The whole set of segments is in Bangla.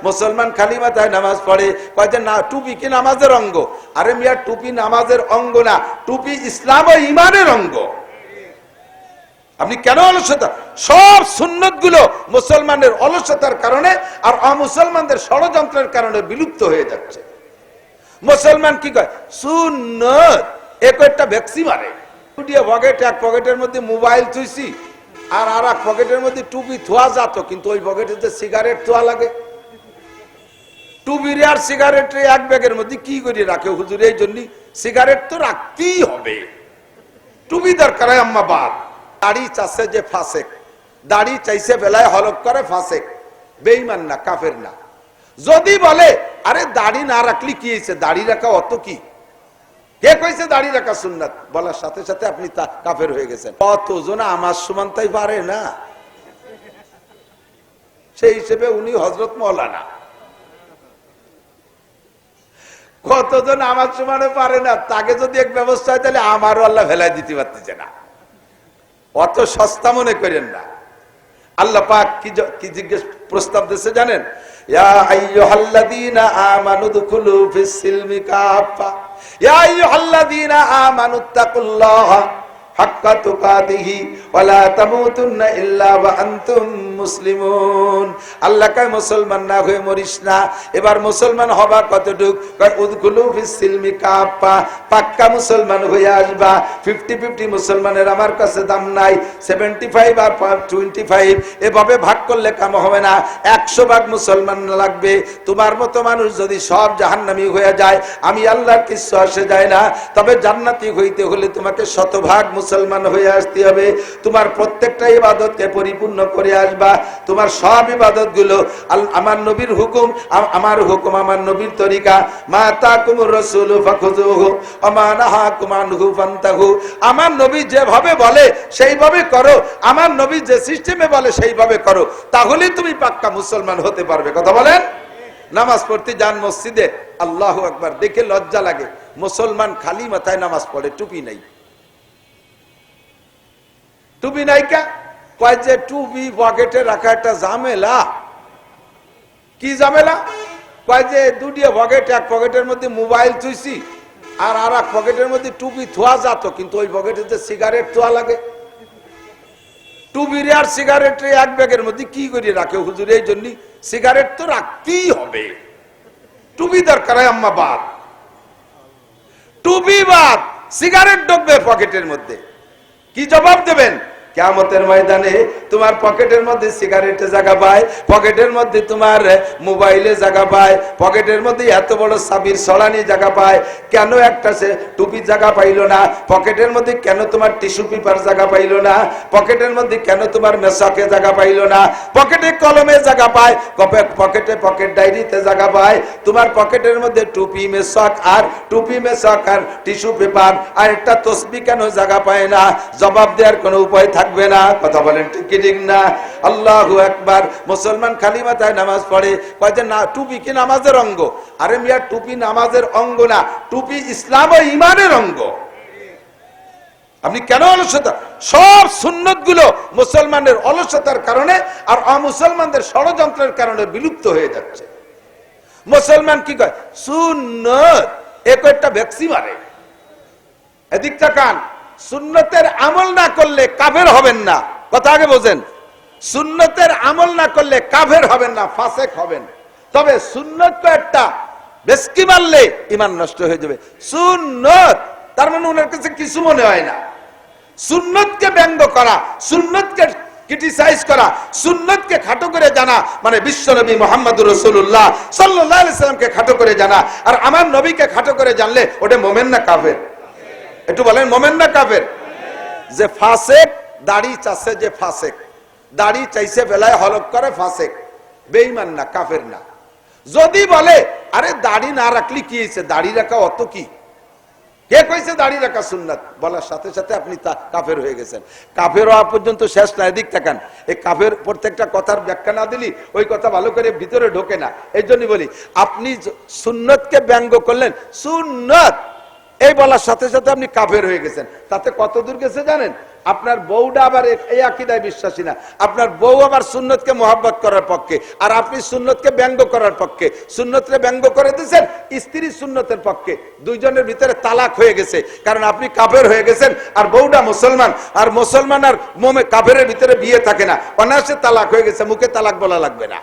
মুসলমান খালি মাথায় নামাজ পড়ে, কয় যে না টুপি কি নামাজের অঙ্গ? আরে মিয়া, টুপি নামাজের অঙ্গ না, টুপি ইসলাম ও ঈমানের অঙ্গ। আপনি কেন অলসতা? সব সুন্নত গুলো মুসলমানের অলসতার কারণে আর অমুসলমানদের ষড়যন্ত্রের কারণে বিলুপ্ত হয়ে যাচ্ছে। মুসলমান কি কয়? সুন্নত। এক একটা ভ্যাকসি মারে, পকেট, এক পকেটের মধ্যে মোবাইল থুইছি আর আর এক পকেটের মধ্যে টুপি থোয়া যেত, কিন্তু ওই পকেটে যে সিগারেট থোয়া লাগে, টুপির আর সিগারেট এক ব্যাগের মধ্যে কি করে রাখে হুজুর? এই জন্য সিগারেট তো রাখতেই হবে, টুপি দরকার হয় আম্মা বাদ। দাড়ি চাচ্ছে যে ফাসেক, দাড়ি চাইছে বেলায় হলক করে ফাসেক, বেঈমান না, কাফের না। যদি বলে আরে দাড়ি না রাখলি কি হয়েছে, দাড়ি রাখা অত কি, কে কইছে দাড়ি রাখা সুন্নাত? বলার সাথে সাথে আপনি তা কাফের হয়ে গেছেন। কতজন আমার সমান তাই পারে না, সেই হিসেবে উনি হযরত মাওলানা। কতজন আমার সমানে পারে না, তাকে যদি এক ব্যবস্থা হয় তাহলে আমারও আল্লাহ ভেলাই দিতে পারতেছে না। অত সস্তা মনে করেন না। আল্লাহ পাক কি জিজ্ঞেস প্রস্তাব দিয়েছে জানেন? ইয়া আইয়ুহাল্লাযীনা আমানু দুখুলু ফিস সিলমি কাফা, ইয়া আইয়ুহাল্লাযীনা আমানুত্তাকুল্লাহা হাক্কা তুকাতিহি ওয়া লা তামুতুন্না ইল্লা ওয়া আনতুম মুসলিমুন। আল্লাহ কয় মুসলমান না হয়ে মরিস না। এবার মুসলমান হবা কতটুক? কয় উদখুলু ফিস সিলমি কাফা, পাক্কা মুসলমান হয়ে আসবা। 50-50 মুসলমানের আমার কাছে দাম নাই, 75 আর 25 এভাবে ভাগ করলে কাম হবে না, 100 ভাগ মুসলমান লাগবে। তোমার মতো মানুষ যদি সব জাহান্নামী হয়ে যায়, আমি আল্লাহর কিছু আসে যায় না। তবে জান্নাতি হইতে হলে তোমাকে শতভাগ মুসলমান হয়ে আসতে হবে। তোমার প্রত্যেকটা ইবাদতকে পরিপূর্ণ করে আসবা। তোমার সব ইবাদত গুলো আমার নবীর হুকুম, আমার হুকুম, আমার নবীর তরিকা। মা তাকুমুর রাসূলু ফাখুযুহু ওয়া মা নাহাকুম আনহু ফান্তাহু। আমার নবী যেভাবে বলে সেইভাবে করো, আমার নবী যে সিস্টেমে বলে সেইভাবে করো, তাহলেই তুমি পাক্কা মুসলমান হতে পারবে। কথা বলেন? নামাজ পড়তে যান মসজিদে, আল্লাহু আকবার, দেখে লজ্জা লাগে, মুসলমান খালি মাথায় নামাজ পড়ে, টুপি নাই। টুপি নাই কা? কয় যে টুপি পকেটে রাখা একটা ঝামেলা। কি ঝামেলা? কয় যে দুটিয়া পকেট, এক পকেটের মধ্যে মোবাইল থুইছি আর আর এক পকেটের মধ্যে টুপি থোয়া যেত, কিন্তু ওই পকেটে যে সিগারেট থোয়া লাগে, টুপির আর সিগারেট এক ব্যাগের মধ্যে কি করে রাখে হুজুর? এই জন্য সিগারেট তো রাখতেই হবে, টুপি দরকার হয় আম্মা বাদ। টুপি বাদ, সিগারেট ঢুকবে পকেটের মধ্যে, কি জবাব দেবেন? কিয়ামতের ময়দানে তোমার পকেটের মধ্যে সিগারেটে জায়গা পায়, পকেটের মধ্যে তোমার মোবাইলে জায়গা পায়, পকেটের মধ্যে এত বড় সাবির সলানি জায়গা পায়, কেন একটা সে টুপি জায়গা পাইল না? পকেটের মধ্যে কেন তোমার টিস্যু পেপার জায়গা পাইল না? পকেটের মধ্যে কেন তোমার মেশাকে জায়গা পাইল না? পকেটে কলমে জায়গা পায়, পকেটে পকেট ডায়েরিতে জায়গা পায়, তোমার পকেটের মধ্যে টুপি মেশাক আর টুপি মেশাক আর টিস্যু পেপার আর একটা তসবিহ কেন জায়গা পায় না? জবাব দেওয়ার কোনো উপায় থাকবে না। কথা বলেন ঠিক কি ঠিক না? আল্লাহু আকবার। মুসলমান খালি মাথায় নামাজ পড়ে, কয় যে না টুপি কি নামাজের অঙ্গ? আরে মিয়া, টুপি নামাজের অঙ্গ না, টুপি ইসলাম ও ঈমানের অঙ্গ। আপনি কেন অলসতা? সব সুন্নত গুলো মুসলমানের অলসতার কারণে আর অমুসলমানদের ষড়যন্ত্রের কারণে বিলুপ্ত হয়ে যাচ্ছে। মুসলমান কি কয়? সুন্নত। এক একটা ভ্যাকসি মারে। এদিক তাকান, সুন্নতের আমল না করলে কাফের হবেন না। কথা আগে বোঝেন, সুন্নতের আমল না করলে কাফের হবেন না, ফাসেক হবেন। তবে সুন্নত একটা বেশকি মারলে ঈমান নষ্ট হয়ে যাবে। সুন্নত তার মানে ওনার কাছে কিছু মনে হয় না। সুন্নতকে ব্যঙ্গ করা, সুন্নতকে ক্রিটিসাইজ করা, সুন্নতকে খাটো করে জানা মানে বিশ্বনবী মুহাম্মদুর রাসূলুল্লাহ সাল্লাল্লাহু আলাইহি সাল্লামকে খাটো করে জানা। আর আমার নবীকে খাটো করে জানলে ওটা মুমিন না কাফের? একটু বলেন, মুমিন না কাফের? যে ফাসেক, দাড়ি চাচ্ছে যে ফাসেক, দাড়ি চাইছে বেলায় হলক করে ফাসেক, বেঈমান না, কাফের না। যদি বলে আরে দাড়ি না রাখলি কি হয়েছে, দাড়ি রাখা অত কি, কে কইছে দাড়ি রাখা সুন্নাত? বলার সাথে সাথে আপনি তা কাফের হয়ে গেছেন। কাফের হওয়া পর্যন্ত শেষ না। এদিক তাকান, এই কাফের প্রত্যেকটা কথার ব্যাখ্যা না দিলি ওই কথা ভালো করে ভিতরে ঢোকে না। এই জন্য বলি, আপনি সুন্নতকে ব্যঙ্গ করলেন, সুন্নত এই বলার সাথে সাথে আপনি কাফের হয়ে গেছেন। তাতে কত দূর গেছে জানেন? আপনার বউটা আবার এই আকীদায় বিশ্বাসী না, আপনার বউ আবার সুন্নতকে মহব্বত করার পক্ষে, আর আপনি সুন্নতকে ব্যঙ্গ করার পক্ষে, সুন্নতকে ব্যঙ্গ করে দিয়েছেন, স্ত্রী সুন্নতের পক্ষে, দুইজনের ভিতরে তালাক হয়ে গেছে, কারণ আপনি কাফের হয়ে গেছেন আর বউটা মুসলমান, আর মুসলমান আর কাফেরের ভিতরে বিয়ে থাকে না, অনায়াসে তালাক হয়ে গেছে, মুখে তালাক বলা লাগবে না।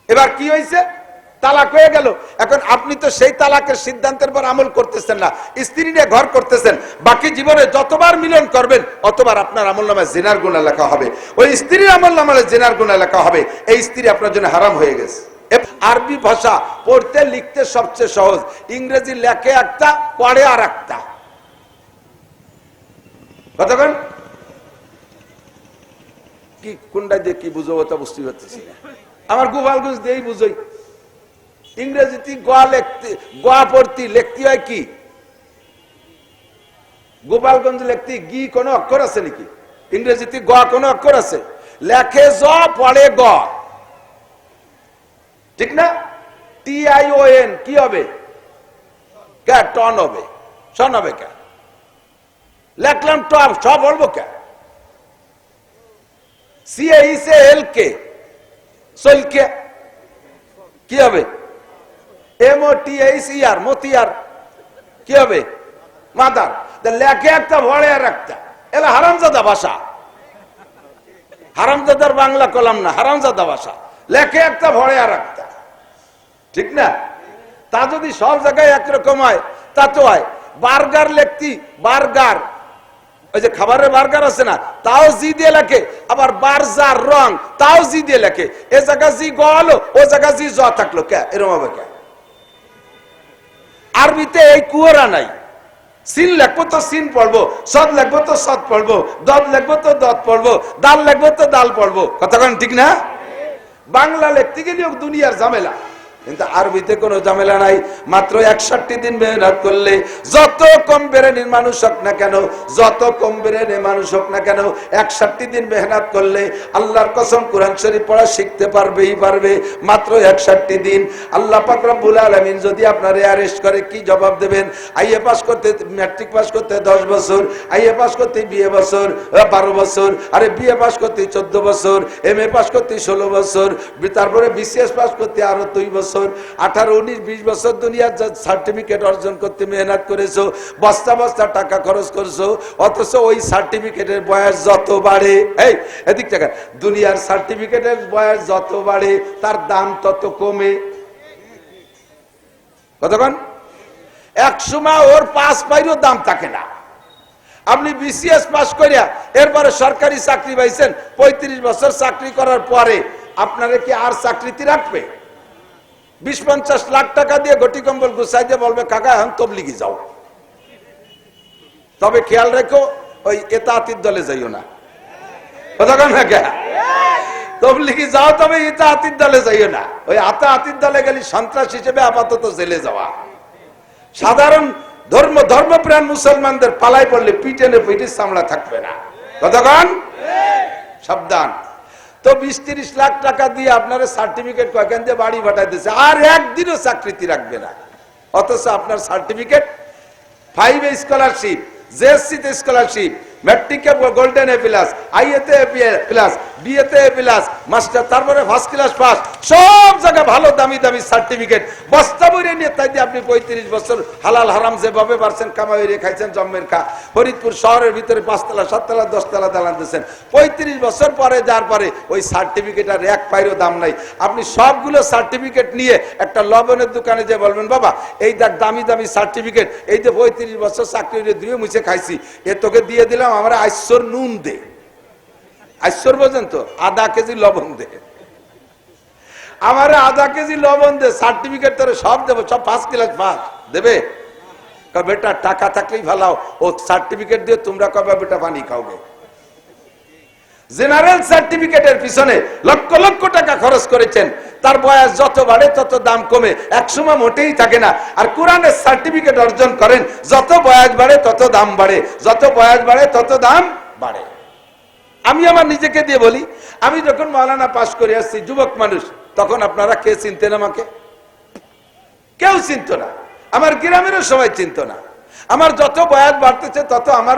এবার কি হয়েছে? তালাক হয়ে গেল। এখন আপনি তো সেই তালাকের সিদ্ধান্তের পর আমল করতেছেন না, স্ত্রী নিয়ে ঘর করতেছেন, বাকি জীবনে যতবার মিলন করবেন অতবার আপনার আমলনামায় জিনার গুনাহ লেখা হবে, ওই স্ত্রীর আমলনামায় জিনার গুনাহ লেখা হবে, এই স্ত্রী আপনার জন্য হারাম হয়ে গেছে। আরবি ভাষা পড়তে লিখতে সবচেয়ে সহজ, ইংরেজি লেখে একটা পড়ে আর একটা। কতক্ষণ কি কোনটা দিয়ে কি বুঝবো তা বুঝতে পারতেছি না, আমার গোপালগঞ্জ দিয়েই বুঝই। ইংরেজিতে গোয়া পড়তি লিখতে হয় কি? গোপালগঞ্জ লিখতে গি কোনো অক্ষর আছে নাকি? ইংরেজিতে গোয়া কোনো অক্ষর আছে? লেখে জ পড়ে গ, ঠিক না? TION কি হবে? কে টন হবে, শন হবে কে? লেখলাম টপ, সব বলবো কে? CAEL কে সলকে কি হবে? MOTHER মতিয়ার কি হবে? মাদার। লেখে একটা ভরে আর একটা, এলা হারামজাদা ভাষা, হারামজাদার বাংলা কলাম না, হারামজাদা ভাষা। লেখে একটা ভরে আর একটা, ঠিক না? তা যদি সব জায়গায় একরকম হয় তা তো হয়। বার্গার লেখতি বার্গার, ওই যে খাবারের বার্গার আছে না, তাও জি দিয়ে লেখে, আবার বার্জার রং তাও জি দিয়ে লেখে, এ জায়গা জি গ হলো, ও জায়গা জি জ থাকলো, কে এরকম হবে কে? আরবিতে এই কুয়ারা নাই, সিন লেখবো তো সিন পড়বো, সদ লেখবো তো সদ পড়বো, দদ লেখবো তো দদ পড়বো, দাল লেখবো তো দাল পড়বো, কতক্ষণ ঠিক না? বাংলা লিখতে গেলেও দুনিয়ার ঝামেলা, কিন্তু আরবিতে কোনো ঝামেলা নাই। মাত্র 61 দিন মেহনত করলে, যত কম বেরেনির মানুষ হোক না কেন, যত কম বেরেনির মানুষ হোক না কেন, 61 দিন মেহনত করলে আল্লাহর কসম কোরআন শরীফ পড়া শিখতে পারবেই পারবে। মাত্র 61 দিন। আল্লাহ পাক রব্বুল আলামিন যদি আপনারে অ্যারেস্ট করে কি জবাব দেবেন? আইএ পাস করতে, ম্যাট্রিক পাস করতে 10 বছর, আইএ পাস করতে 20 বছর, 12 বছর, আরে বিএ পাস করতে 14 বছর, এমএ পাস করতে 16 বছর, তারপরে বিসিএস পাস করতে আরো 2 বছর, 18, 19, 20 বছর দুনিয়ার সার্টিফিকেট অর্জন করতে মেহনত করেছো, বস্তা বস্তা টাকা খরচ করছো, অথচ ওই সার্টিফিকেটের বয়স যত বাড়ে, এই এদিক থেকে দুনিয়ার সার্টিফিকেটের বয়স যত বাড়ে তার দাম তত কমে। কতক্ষণ? এক সময় ওর পাস পাইরও দাম থাকে না। আপনি বিসিএস পাস করিয়া এরপরে সরকারি চাকরি পাইছেন, 35 বছর চাকরি করার পরে আপনারা কি আর চাকরিতে রাখবে? 20-50 লাখ টাকা দিয়ে গটি কম্বল গুছাই দিয়ে বলবে কাকা এখন তবলিগি যাও, তবে খেয়াল রেখো ওই ইতাআতির দলে যাইও না। কতক্ষণ না তবলিগি যাও, তবে ইতাআতির দলে যাইও না। ওই ইতাআতির দলে গেলে সন্ত্রাস হিসেবে আপাতত জেলে যাওয়া। সাধারণ ধর্মপ্রাণ মুসলমানদের পালাই পড়লে পিটেনে পিঠে চামড়া থাকবে না। কতক্ষণ? সাবধান। তো 20-30 লাখ টাকা দিয়ে আপনার সার্টিফিকেট কয়েকখান দিয়ে বাড়ি পাঠাই দিচ্ছে, আর একদিনও চাকরিতে রাখবে না। অথচ আপনার সার্টিফিকেট 5 স্কলারশিপ, জেএসসিতে স্কলারশিপ, ম্যাট্রিকে গোল্ডেন এ প্লাস, আইএতে এ প্লাস, বিএতে এ প্লাস, মাস্টার, তারপরে ফার্স্ট ক্লাস পাস, সব জায়গায় ভালো দামি দামি সার্টিফিকেট বস্তা বইরে নিয়ে তাই দিয়ে আপনি 35 বছর হালাল হারাম যেভাবে পারছেন কামাই রে খাইছেন জম্মের খা। ফরিদপুর শহরের ভিতরে 5 তলা 7 তলা 10 তলা দালান দিচ্ছেন, 35 বছর পরে যার পরে ওই সার্টিফিকেট আর এক পাইরও দাম নাই। আপনি সবগুলো সার্টিফিকেট নিয়ে একটা লবণের দোকানে যে বলবেন বাবা এই দেখ দামি দামি সার্টিফিকেট, এই যে 35 বছর চাকরি ধুয়ে মুছে খাইছি, এ তোকে দিয়ে দিলাম, আমার আইশ্বর নুন দে, আইশ্বর বোঝেন তো, আধা কেজি লবণ দে, আমার আধা কেজি লবণ দে, সার্টিফিকেট তোরে সব দেবো, সব 5 ক্লাস পাস দেবে। বেটা টাকা থাকলেই ভালো, ও সার্টিফিকেট দিয়ে তোমরা কবে বেটা পানি খাওগে। জেনারেল সার্টিফিকেটের পিছনে লক্ষ লক্ষ টাকা খরচ করেছেন, তার বয়স যত বাড়ে তত দাম কমে, একসময় মোটেই থাকে না। আর কোরআনের সার্টিফিকেট অর্জন করেন, যত বয়স বাড়ে তত দাম বাড়ে, যত বয়স বাড়ে তত দাম বাড়ে। আমি আমার নিজেকে দিয়ে বলি, আমি যখন মাওলানা পাস করে আসছি যুবক মানুষ, তখন আপনারা কে চিনতেন আমাকে? কেউ চিনত না, আমার গ্রামেরও সবাই চিনত না। আমার যত বয়স বাড়তেছে তত আমার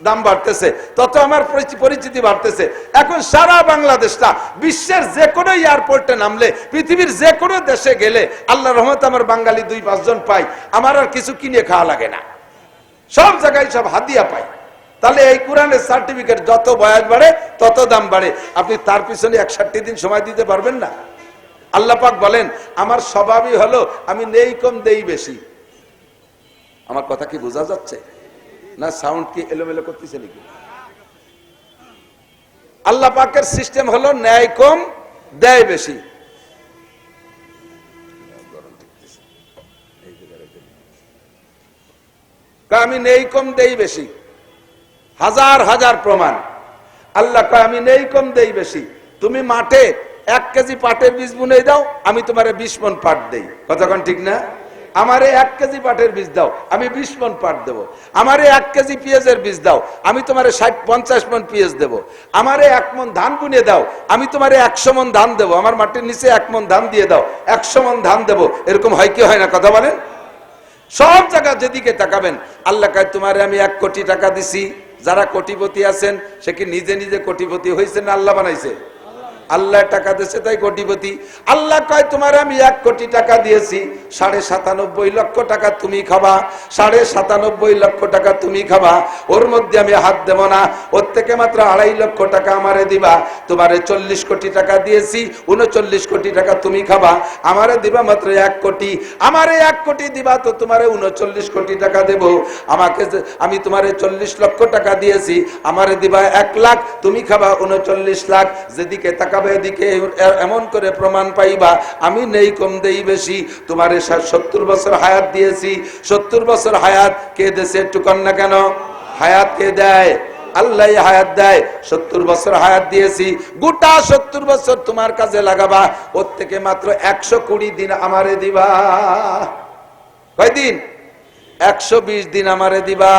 দাম বাড়তেছে, তত আমার পরিচিতি বাড়তেছে। এখন সারা বাংলাদেশটা বিশ্বের যে কোনো এয়ারপোর্টে নামলে, পৃথিবীর যে কোনো দেশে গেলে আল্লাহর রহমতে আমার বাঙালি 2-5 জন পাই, আমার আর কিছু কিনে খাওয়া লাগে না, সব জায়গায় সব হাদিয়া পাই। তাহলে এই কোরআনের সার্টিফিকেট যত বয়স বাড়ে তত দাম বাড়ে। আপনি তার পিছনে 61 দিন সময় দিতে পারবেন না? আল্লাহ পাক বলেন আমার স্বভাবই হলো আমি নেই কম দেই বেশি। আমার কথা কি বোঝা যাচ্ছে না? সাউন্ড কি এলোমেলো করতেছে নাকি? আল্লাহ পাকের সিস্টেম হলো ন্যায় কম দেয় বেশি। আমি নেই কম দেই বেশি, হাজার হাজার প্রমাণ। আল্লাহ কয় আমি নেই কম দেই বেশি। তুমি মাঠে 1 কেজি পাটের বীজ বুনে দাও, আমি তোমারে 20 মণ পাট দেই। কতক্ষণ ঠিক না? আমারে 1 কেজি পাটের বীজ দাও, আমি 20 মণ পাট দেবো। আমারে 1 কেজি পেঁয়াজের বীজ দাও, আমি তোমারে 50 মণ পেঁয়াজ দেবো। আমারে 1 মণ ধান বুনে দাও, আমি তোমারে 100 মণ ধান দেবো। আমার মাটির নিচে 1 মণ ধান দিয়ে দাও, 100 মণ ধান দেবো। এরকম হয় কি হয় না? কথা বলেন। সব জায়গা যেদিকে তাকাবেন আল্লাহ কয় তোমারে আমি 1 কোটি টাকা দিছি। যারা কোটিপতি আছেন সে কি নিজে নিজে কোটিপতি হয়েছে না আল্লাহ বানাইছে? আল্লাহ টাকা দিয়েছে তাই কোটিপতি। আল্লাহ কয় তোমার আমি 1 কোটি টাকা দিয়েছি, 97.5 লক্ষ টাকা তুমি খাবা, 97.5 লক্ষ টাকা তুমি খাবা। ওর মধ্যে আমি হাত দেব না, ওর থেকে মাত্র 2.5 লক্ষ টাকা আমারে দিবা। তোমারে 40 কোটি টাকা দিয়েছি, 39 কোটি টাকা তুমি খাবা। আমারে দিবা মাত্র 1 কোটি। আমারে 1 কোটি দিবা তো তোমারে 39 কোটি টাকা দেব। আমাকে আমি তোমারে 40 লক্ষ টাকা দিয়েছি, আমারে দিবা 1 লাখ, তুমি খাবা 39 লাখ। যেদিকে তাকাবে এদিকে এমন করে প্রমাণ পাইবা আমি নেই কম দেই বেশি। তোমারে 70 বছর হায়াত দিয়েছি, 70 বছর হায়াত কে দেশে? একটু কন না কেন? হায়াত কে দেয়? আল্লাহ হায়াত দেয়। 70 বছর হায়াত দিয়েছি, গোটা 70 বছর তোমার কাজে লাগাবা। ওর থেকে মাত্র 120 দিন আমারে দিবা। কয় দিন? 120 দিন আমারে দিবা।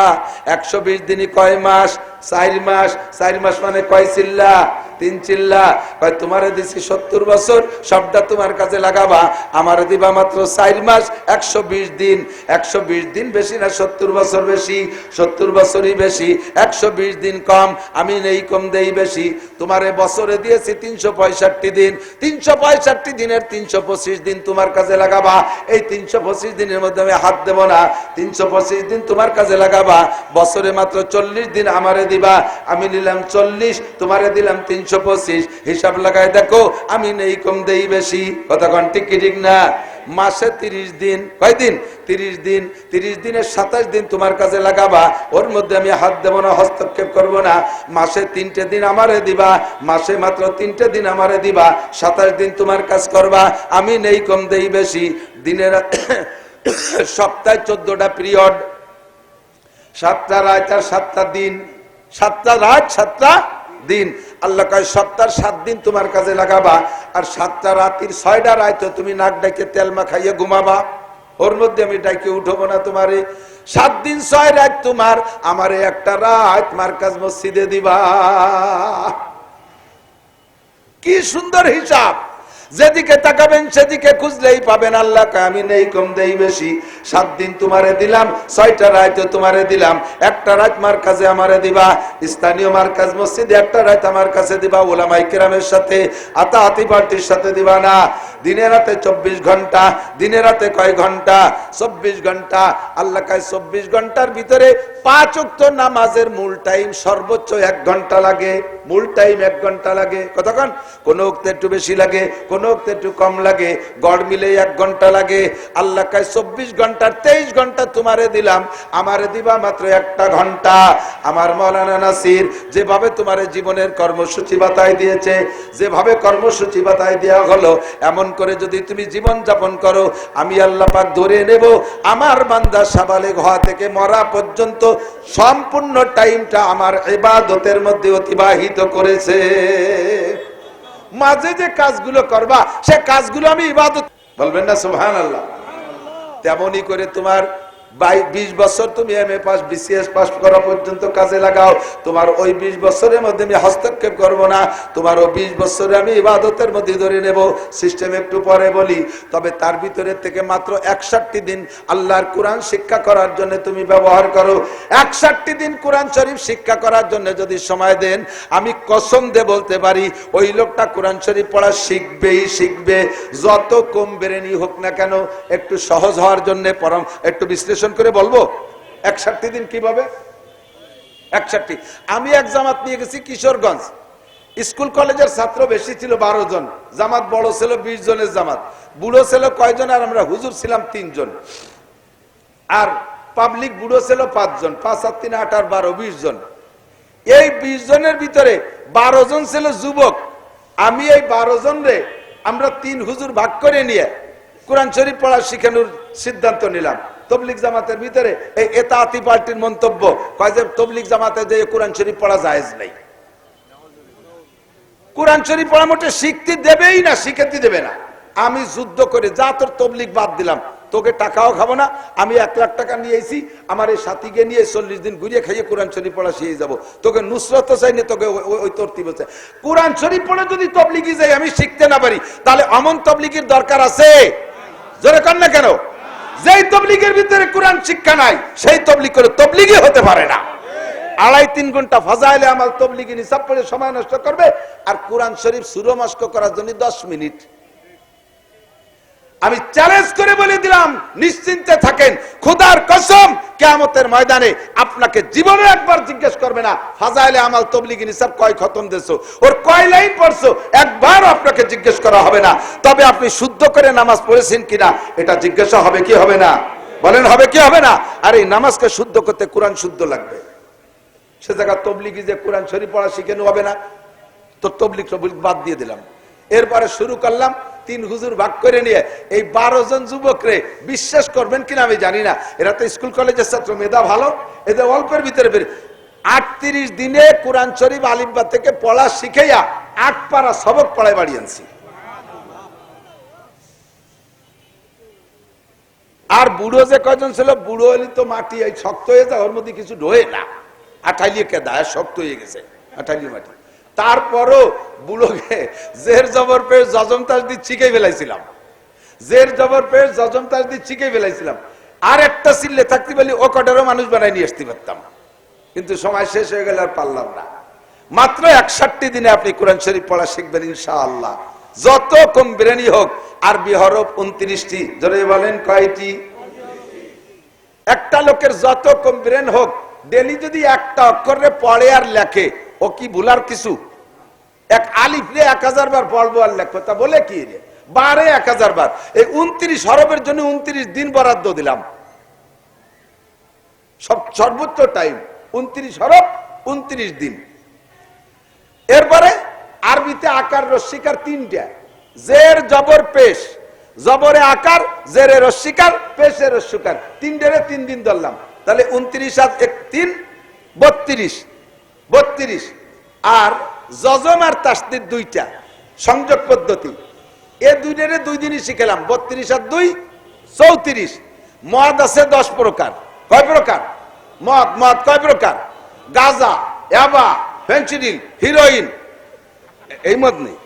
120 দিনই কয় মাস? 4 মাস। 4 মাস মানে কয় চিল্লা? 3 চিল্লা। কয় তোমারে দিছি 70 বছর, সবটা তোমার কাজে লাগাবা, আমারে দিবা মাত্র 4 মাস। 120 দিন। 120 দিন বেশি না 70 বছর বেশি? 70 বছরই বেশি, 120 দিন কম। আমি নেই কম দেই বেশি। তোমারে বছরে দিয়েছি 365 দিন। 365 দিনের 325 দিন তোমার কাজে লাগাবা। এই 325 দিনের মধ্যে আমি হাত দেব না। 325 দিন তোমার কাজে লাগাবা। বছরে মাত্র 40 দিন আমারে দিবা। আমি নিলাম 40, তোমারে দিলাম 325। হিসাব লাগায় দেখো আমি নেই কম দেই বেশি। কতক্ষণ ঠিক কি ঠিক না? মাসে 30 দিন। কয় দিন? 30 দিন। 30 দিনের 27 দিন তোমার কাজে লাগাবা। ওর মধ্যে আমি হাত দেব না, হস্তক্ষেপ করব না। মাসে 3টে দিন আমারে দিবা। মাসে মাত্র 3টে দিন আমারে দিবা। 27 দিন তোমার কাজ করবা। আমি নেই কম দেই বেশি। দিনের সপ্তাহে 14টা পিরিয়ড, 7টা রাত আর 7টা দিন। 7টা রাত 7টা দিন। আল্লাহ কয় সপ্তাহের 7 দিন তোমার কাজে লাগাবা, আর 7টা রাতের 6টা রাত তুমি নাক ডাকে তেল মাখাইয়ে ঘুমাবা। ওর মধ্যে আমি ডাকে উঠবো না তোমারে। 7 দিন 6 রাত তোমার, আমারে একটা রাত মার্কাজ মসজিদে দিবা। কি সুন্দর হিসাব! যেদিকে তাকাবেন সেদিকে খুঁজলেই পাবেন। আল্লাহ কয় আমি নেই কম দেই বেশি। 7 দিন তোমারে দিলাম, 6টা রাত তোমারে দিলাম, একটা রাত মার্কাজে আমারে দিবা। স্থানীয় মার্কাজ মসজিদে একটা রাত আমার কাছে দিবা। ওলামায়ে কেরামের সাথে আতাআতি পার্টির সাথে দিবা না। দিনে রাতে 24 ঘন্টা। দিনে রাতে কয় ঘন্টা? 24 ঘন্টা। আল্লাহ কয় 24 ঘন্টার ভিতরে 5 ওয়াক্ত নামাজের মূল টাইম সর্বোচ্চ 1 ঘন্টা লাগে। মূল টাইম 1 ঘন্টা লাগে। কতক্ষণ? কোন ওয়াক্তে একটু বেশি লাগে, কোন ওয়াক্তে একটু কম লাগে, গড় মিলে 1 ঘন্টা লাগে। আল্লাহ কয় 24 ঘন্টার 23 ঘন্টা তোমারে দিলাম, আমারে দিবা মাত্র 1টা ঘন্টা। আমার মাওলানা নাসির যেভাবে তোমারে জীবনের কর্মসূচি বাতায় দিয়েছে, যেভাবে কর্মসূচি বাতায় দেওয়া হলো, এমন করে যদি তুমি জীবন যাপন করো, আমি আল্লাহ পাক ধরে নেব আমার বান্দা সাবালেগ হওয়া থেকে মরা পর্যন্ত সম্পূর্ণ টাইমটা আমার ইবাদতের মধ্যে অতিবাহিত করেছে। মাঝে যে কাজগুলো করবা সে কাজগুলো আমি ইবাদত। বলবেন না সুবহানাল্লাহ? তেমনি করে তোমার 20 বছর তুমি এমএ পাস বিসিএস পাস করা পর্যন্ত কাজে লাগাও, তোমার ওই 20 বছরের মধ্যে আমি হস্তক্ষেপ করব না, তোমার ওই 20 বছরে আমি ইবাদতের মধ্যে ধরে নেব। সিস্টেম একটু পরে বলি, তবে তার ভিতরে থেকে মাত্র 61 দিন আল্লাহর কোরআন শিক্ষা করার জন্য তুমি ব্যবহার করো। 61 দিন কোরআন শরীফ শিক্ষা করার জন্য যদি সময় দেন, আমি কসম দিয়ে বলতে পারি ওই লোকটা কোরআন শরীফ পড়া শিখবেই শিখবে। যত কম বেরেনি হোক না কেন, একটু সহজ হওয়ার জন্য একটু বিশ্লেষণ করে বলবো 61 দিন কিভাবে। 61 আমি এক জামাত নিয়ে গেছি কিশোরগঞ্জ, স্কুল কলেজের ছাত্র বেশি ছিল 12 জন, জামাত বড় ছিল 20 জনের জামাত, বুড়ো ছিল কয়জন আর আমরা হুজুর ছিলাম 3 জন, আর পাবলিক বুড়ো ছিল 5 জন, 5 আর 3 8 আর 12 20 জন। এই 20 জনের ভিতরে 12 জন ছিল যুবক। আমি এই 12 জন রে আমরা 3 হুজুর ভাগ করে নিয়ে কোরআন শরীফ পড়া শিখানোর সিদ্ধান্ত নিলাম। তবলিগ জামাতের ভিতরে এই এতাতি পার্টির মন্তব্য কয় যে তবলিগ জামাতে যে কোরআন শরীফ পড়া জায়েজ নাই, কোরআন শরীফ পড়া মোটে শিখতে দেবেই না, শিখাতে দেবে না। আমি যুদ্ধ করে যা তোর তবলিগ বাদ দিলাম, তোকে টাকাও খাবো না, আমি 1 লাখ টাকা নিয়েছি, আমার এই সাথীকে নিয়ে 40 দিন ঘুরিয়ে খাইয়ে কোরআন শরীফ পড়া শিখে যাবো, তোকে নুসরত চাই না, তোকে ওই তরতিব চাই। কোরআন শরীফ পড়ে যদি তবলিগি যাই আমি শিখতে না পারি, তাহলে অমন তবলিগির দরকার আছে? জোরে কর না কেন? যেই তবলিগের ভিতরে কোরআন শিক্ষা নাই, সেই তবলিগ করে তবলিগি হতে পারে না। 2.5-3 ঘন্টা ফাজাইলে আমাল তবলিগি নিসাব পড়ে সময় নষ্ট করবে, আর কোরআন শরীফ সূরা মস্ক করার জন্য 10 মিনিট। আমি চ্যালেঞ্জ করে বলে দিলাম, নিশ্চিন্তে থাকেন, খোদার কসম কিয়ামতের ময়দানে আপনাকে জীবনে একবার জিজ্ঞেস করবে না ফাজাইলে আমাল তবলিগি নিসাব কয় খতম দিয়েছো, ওর কয় লাইন পড়ছো, একবার আপনাকে জিজ্ঞেস করা হবে না। তবে আপনি শুদ্ধ করে নামাজ পড়েছেন কিনা এটা জিজ্ঞাসা হবে কি হবে না? বলেন হবে কি হবে না? আর এই নামাজকে শুদ্ধ করতে কোরআন শুদ্ধ লাগবে। সে জায়গা তবলিগি যে কোরআন শরীফ পড়া শিখানো হবে না, তো তবলিগ বাদ দিয়ে দিলাম। এরপরে শুরু করলাম 3 হুজুর ভাগ করে নিয়ে এই 12 জন যুবকরে, বিশ্বাস করবেন কিনা আমি জানি না, এরা তো স্কুল কলেজের ছাত্র, মেধা ভালো, এদের অল্পের ভিতরে 38 দিনে কোরআন শরীফ আলিফবা থেকে পড়া শিখাইয়া 8 পারা সবক পড়ায় বাড়ি আনছি। আর বুড়ো যে কয়জন ছিল, বুড়ো হলে তো মাটি এই শক্ত হয়ে যায়, ওর মধ্যে কিছু ঢোয়ে না, আঠাইলিয়ে কেদায় শক্ত হয়ে গেছে, আঠাইলি মাটি। তারপরও বুড়োকে জের জবর পেয়ে জজম তাসদিদ শিখে ফেলাইছিলাম, জের জবর পেয়ে জজম তাসদিদ শিখে ফেলাইছিলাম। আর একটা সিল্লে থাকতে বলি ও কটারও মানুষ বানাই নিয়ে আসতে পারতাম, কিন্তু সময় শেষ হয়ে গেলে আর পারলাম না। মাত্র 61 দিনে আপনি কোরআন শরীফ পড়া শিখবেন ইনশাআল্লাহ। যত কম বিরানি হোক, আরবি হরফ 29টি, জোরে বলেন কয়টি? একটা লোকের যত কম ব্রেন হোক, ডেলি যদি একটা অক্ষরে পড়ে আর লেখে, ও কি ভুলার কিছু? এক আলিফ রে 1000 বার পড়বো আর লেখবো, তা বলে কি রে? 12 1000 বার। এই 29 হরফের জন্য 29 দিন বরাদ্দ দিলাম, সর্বোচ্চ টাইম 29 হরফ 29 দিন। এরপরে আরবিতে আকার রস্যিকার 3টা, জের জবর পেশ, জবরে আকার, জেরে রস্যিকার, পেশে রস্যিকার, 3টারে 3 দিন ধরলাম, তাহলে 29 আর 1 3 32। আর জজম আর তাসদীদ 2টা সংযোগ পদ্ধতি, এ 2টারে 2 দিনই শিখালাম, 32 আর 2 34। মদ আছে 10 প্রকার। কয় প্রকার? মদ কয় প্রকার? গাঁজা, ইয়াবা, ফেন্সিডিল, হিরোইন। এই মদ নেই।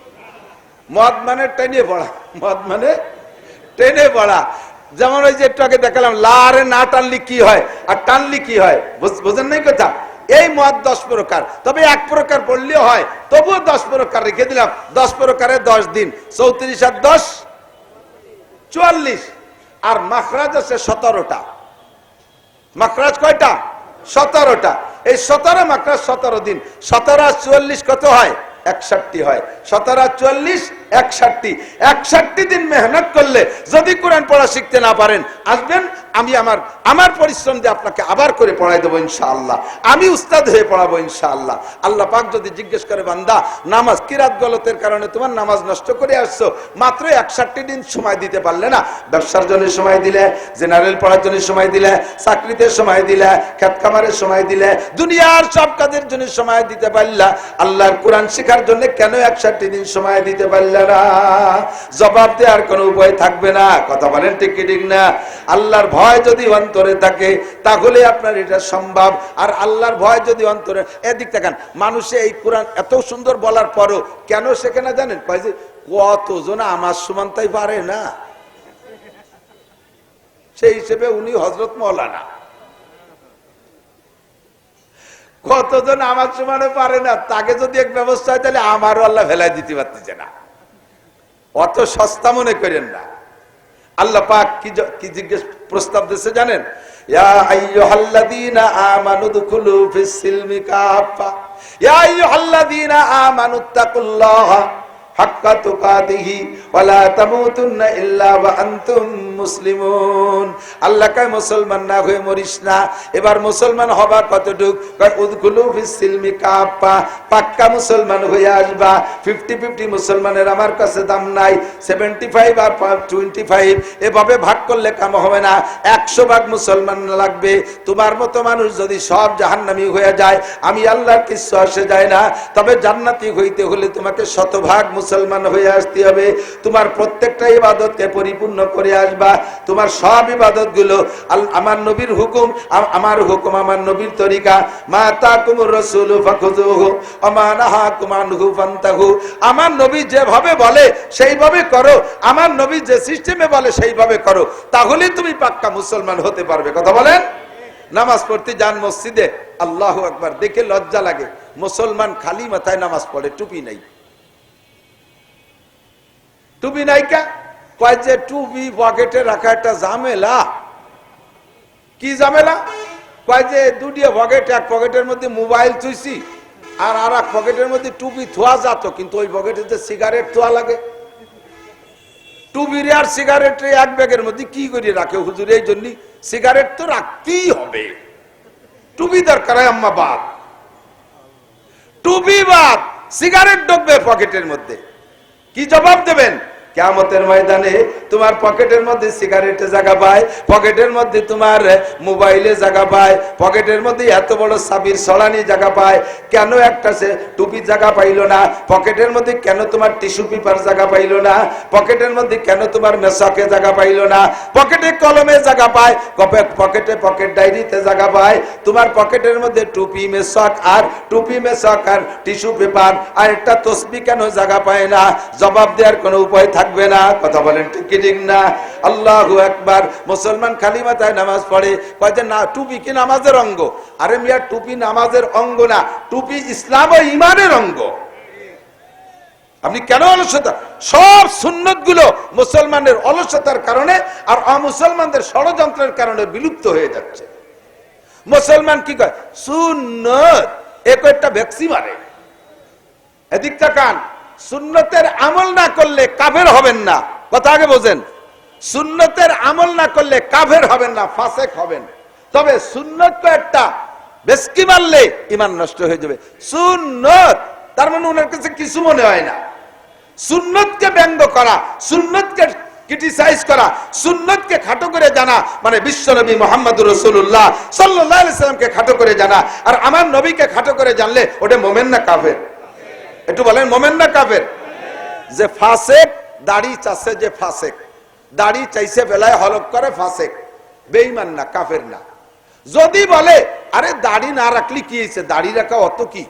মদ মানে টেনে পড়া, মদ মানে টেনে পড়া। যেমন ওই যে একটু আগে দেখালাম, লারে না টানলি কি হয় আর টানলি কি হয়, বুঝেন নাই কথা? এই মদ 10 প্রকার, তবে 1 প্রকার পড়লেও হয়, তবুও 10 প্রকার রেখে দিলাম। 10 প্রকারে 10 দিন, 34 আর 10 44। আর মাখরাজ আছে 17টা। মাখরাজ কয়টা? 17টা। এই 17 মাখরাজ 17 দিন। 17 আর 44 কত হয়? 61 হয়। 17 আর 44 61। 61 দিন মেহনত করলে যদি কোরআন পড়া শিখতে না পারেন, আসবেন, আমি আমার পরিশ্রম দিয়ে আপনাকে আবার করে পড়াই দেবো ইনশাআল্লাহ। আমি উস্তাদ হয়ে পড়াবো ইনশাআল্লাহ। আল্লাহ পাক যদি জিজ্ঞেস করে, বান্দা নামাজ কিরাত গলতের কারণে তোমার নামাজ নষ্ট করে আসছো, মাত্র 61 দিন সময় দিতে পারলে না? ব্যবসার জন্য সময় দিলে, জেনারেল পড়ার জন্য সময় দিলে, চাকরিতে সময় দিলে, খেত খামারের সময় দিলে, দুনিয়ার সব কাজের জন্য সময় দিতে পারলা, আল্লাহর কোরআন শিখার দেওয়ার জন্য কেন 61 দিন সময় দিতে পারলে না? জবাব দেওয়ার কোনো উপায় থাকবে না। কথা বলেন ঠিক কি ঠিক না? আল্লাহর ভয় যদি অন্তরে থাকে তাহলে আপনার এটা সম্ভব। আর আল্লাহর ভয় যদি অন্তরে, এদিক তাকান, মানুষে এই কোরআন এত সুন্দর বলার পরও কেন সেখানে জানেন কয় যে কতজন আমার সমান তাই পারে না, সেই হিসেবে উনি হযরত মৌলানা। কতজন আমার সমানে পারে না, তাকে যদি এক ব্যবস্থা হয় তাহলে আমারও আল্লাহ ফেলাই দিতে পারতেছে না। অত সস্তা মনে করেন না। আল্লাহ পাক কি জিজ্ঞেস প্রস্তাব দিয়েছে জানেন? ইয়া আইয়ুহাল্লাযীনা আমানু দুখুলু ফিস সিলমি কাফা, ইয়া আইয়ুহাল্লাযীনা আমানুত্তাকুল্লাহা হাক্কা তুকাতিহি ওয়া লা তামুতুন্না ইল্লা ওয়া আনতুম মুসলিমুন। আল্লাহ কয় মুসলমান না হয়ে মরিস না। এবার মুসলমান হবা কতটুক? কয় উদখুলু ফিস সিলমি কাফা, পাক্কা মুসলমান হয়ে আসবা। 50-50 মুসলমানের আমার কাছে দাম নাই। 75 আর 25 এভাবে ভাগ করলে কাম হবে না। 100 ভাগ মুসলমান লাগবে। তোমার মতো মানুষ যদি সব জাহান্নামী হয়ে যায়, আমি আল্লাহর কিছু আসে যায় না। তবে জান্নাতি হইতে হলে তোমাকে 100 ভাগ মুসলমান হয়ে আসতে হবে। তোমার প্রত্যেকটা ইবাদতকে পরিপূর্ণ করে আসবা। তোমার সব ইবাদত গুলো আমার নবীর হুকুম, আমার হুকুম আমার নবীর তরিকা। মা তাকুমুর রাসূলু ফাখুযুহু ওয়া মা নাহাকুম আনহু ফান্তাহু। আমার নবী যেভাবে বলে সেইভাবে করো, আমার নবী যে সিস্টেমে বলে সেইভাবে করো, তাহলে তুমি পাক্কা মুসলমান হতে পারবে। কথা বলেন? নামাজ পড়তে যান মসজিদে, আল্লাহু আকবার, দেখে লজ্জা লাগে। মুসলমান খালি মাথায় নামাজ পড়ে, টুপি নাই। টুপি নাই কা? কয় যে টুপি পকেটে রাখা একটা ঝামেলা। কি ঝামেলা? কয় যে দুটিয়া পকেট, এক পকেটের মধ্যে মোবাইল থুইছি আর এক পকেটের মধ্যে টুপি থোয়া যেত, কিন্তু ওই পকেটে যে সিগারেট থোয়া লাগে। টুপির আর সিগারেট এক ব্যাগের মধ্যে কি করে রাখে হুজুর? এই জন্য সিগারেট তো রাখতেই হবে, টুপি দরকার হয়। আম্মা বাদ, টুপি বাদ, সিগারেট ঢুকবে পকেটের মধ্যে। কি জবাব দেবেন? কিয়ামতের ময়দানে তোমার পকেটের মধ্যে সিগারেটে জায়গা পায়, পকেটের মধ্যে তোমার মোবাইলে জায়গা পায়, পকেটের মধ্যে এত বড় সাবির সলানি জায়গা পায়, কেন একটা সে টুপি জায়গা পাইলো না? পকেটের মধ্যে কেন তোমার টিস্যু পেপার জায়গা পাইলো না? পকেটের মধ্যে কেন তোমার মেশকে জায়গা পাইলো না? পকেটে কলমে জায়গা পায়, পকেটে পকেট ডায়েরিতে জায়গা পায়, তোমার পকেটের মধ্যে টুপি মেশক আর টুপি মেশক আর টিস্যু পেপার আর একটা তসবিহ কেন জায়গা পায় না? জবাব দেওয়ার কোনো উপায় থাকবে না। কথা বলেন ঠিক কি ঠিক না? আল্লাহু আকবার। মুসলমান খালি মাথায় নামাজ পড়ে, কয় যে না টুপি কি নামাজের অঙ্গ? আরে মিয়া, টুপি নামাজের অঙ্গ না, টুপি ইসলাম ও ঈমানের অঙ্গ। আপনি কেন অলসতা? সব সুন্নত গুলো মুসলমানের অলসতার কারণে আর অমুসলমানদের ষড়যন্ত্রের কারণে বিলুপ্ত হয়ে যাচ্ছে। মুসলমান কি কয়? সুন্নত, এক একটা ভ্যাকসি মারে। এদিক তাকান, সুন্নতের আমল না করলে কাফের হবেন না। কথা আগে বোঝেন। সুন্নতের আমল না করলে কাফের হবেন না, ফাসেক হবেন। তবে সুন্নত তো একটা বেশকি মারলে ঈমান নষ্ট হয়ে যাবে। সুন্নত তার মানে ওনার কাছে কিছু মনে হয় না। সুন্নতকে ব্যঙ্গ করা, সুন্নতকে ক্রিটিসাইজ করা, সুন্নতকে খাটো করে জানা মানে বিশ্বনবী মুহাম্মদুর রাসূলুল্লাহ সাল্লাল্লাহু আলাইহি সাল্লামকে খাটো করে জানা। আর আমার নবীকে খাটো করে জানলে ওটা মুমিন না কাফের? একটু বলেন, মোমেন না কাফের? যে ফাসেক, দাড়ি চাচ্ছে, যে ফাসেক দাড়ি চাইছে বেলায় হলক করে, ফাসেক, বেঈমান না, কাফের না। যদি বলে আরে দাড়ি না রাখলি কি হয়েছে, দাড়ি রাখা অত কি,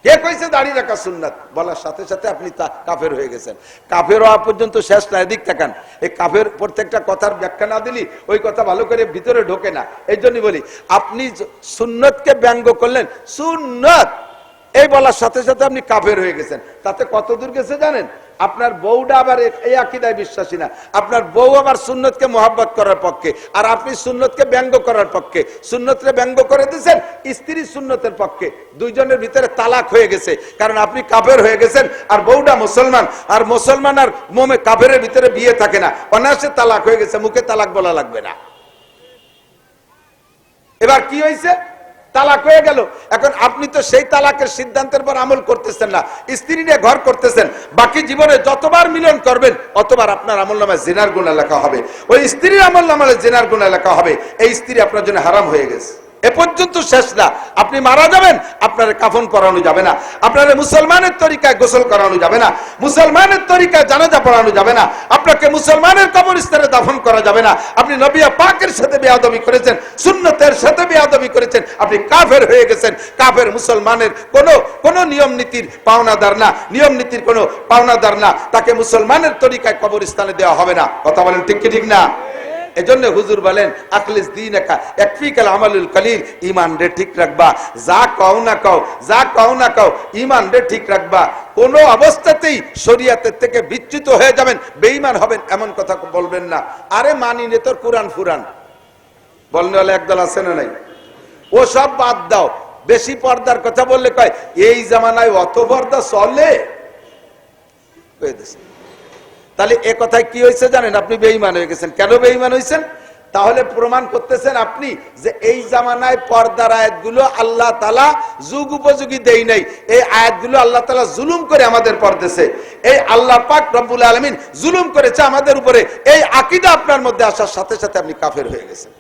কে কইছে দাড়ি রাখা সুন্নাত, বলার সাথে সাথে আপনি কাফের হয়ে গেছেন। কাফের হওয়া পর্যন্ত শেষ না। এদিক তাকান, এই কাফের প্রত্যেকটা কথার ব্যাখ্যা না দিলি ওই কথা ভালো করে ভিতরে ঢোকে না। এই জন্য বলি, আপনি সুন্নতকে ব্যঙ্গ করলেন, সুন্নত এই বলার সাথে সাথে আপনি কাফের হয়ে গেছেন। তাতে কত দূর গেছে জানেন? আপনার বউটা আবার এই আকীদায় বিশ্বাসী না, আপনার বউ আবার সুন্নতকে মহব্বত করার পক্ষে, আর আপনি সুন্নতকে ব্যঙ্গ করার পক্ষে। সুন্নতকে ব্যঙ্গ করে দিয়েছেন, স্ত্রী সুন্নতের পক্ষে। দুইজনের ভিতরে তালাক হয়ে গেছে, কারণ আপনি কাফের হয়ে গেছেন আর বউটা মুসলমান। আর মুসলমান আর মোমে কাফেরের ভিতরে বিয়ে থাকে না, অনায়াসে তালাক হয়ে গেছে, মুখে তালাক বলা লাগবে না। এবার কি হয়েছে? তালাক হয়ে গেল। এখন আপনি তো সেই তালাকের সিদ্ধান্তের পর আমল করতেছেন না, স্ত্রী নিয়ে ঘর করতেছেন। বাকি জীবনে যতবার মিলন করবেন অতবার আপনার আমলনামায় জিনার গুনাহ লেখা হবে, ওই স্ত্রীর আমলনামায় জিনার গুনাহ লেখা হবে। এই স্ত্রী আপনার জন্য হারাম হয়ে গেছে। এ পর্যন্ত শেষ না। আপনি মারা যাবেন, আপনার কাফন পরানো যাবে না, আপনার মুসলমানের তরিকায় গোসল করানো যাবে না, মুসলমানের তরিকায় জানাজা পড়ানো যাবে না, আপনাকে মুসলমানের কবরস্থানে দাফন করা যাবে না। আপনি নবী পাকের সাথে বেয়াদবি করেছেন, সুন্নতের সাথে বেয়াদবি করেছেন, আপনি কাফের হয়ে গেছেন। কাফের মুসলমানের কোন নিয়ম নীতির পাওনাদার না, নিয়ম নীতির কোন পাওনাদার না, তাকে মুসলমানের তরিকায় কবরস্থানে দেওয়া হবে না। কথা বলেন ঠিক কি ঠিক না? এজন্য হুজুর বলেন আখলিস দীনাকা ইয়াকফিকাল আমালুল কলিল, ঈমান রে ঠিক রাখবা, যা কও না কও, যা কও না কও, ঈমান রে ঠিক রাখবা। কোন অবস্থাতেই শরীয়তের থেকে বিচ্যুত হয়ে যাবেন, বেঈমান হবেন এমন কথা বলবেন না। আরে মানি নে তোর কুরআন ফুরান বলনে হলে একদল আছে না নাই? ও সব বাদ দাও, বেশি পর্দার কথা বললে কয় এই জামানায় অত পর্দা চলে। তাহলে এ কথায় কি হয়েছে জানেন? আপনি বেঈমান হয়ে গেছেন। কেন বেঈমান হয়েছেন? তাহলে প্রমাণ করতেছেন আপনি যে এই জামানায় পর্দার আয়াতগুলো আল্লাহ তাআলা যুগ উপযোগী দেই নাই, এই আয়াতগুলো আল্লাহ তাআলা জুলুম করে আমাদের পড়তেছে। এই আল্লাহ পাক রব্বুল আলামিন জুলুম করেছে আমাদের উপরে। এই আকীদা আপনার মধ্যে আসার সাথে সাথে আপনি কাফের হয়ে গেছেন।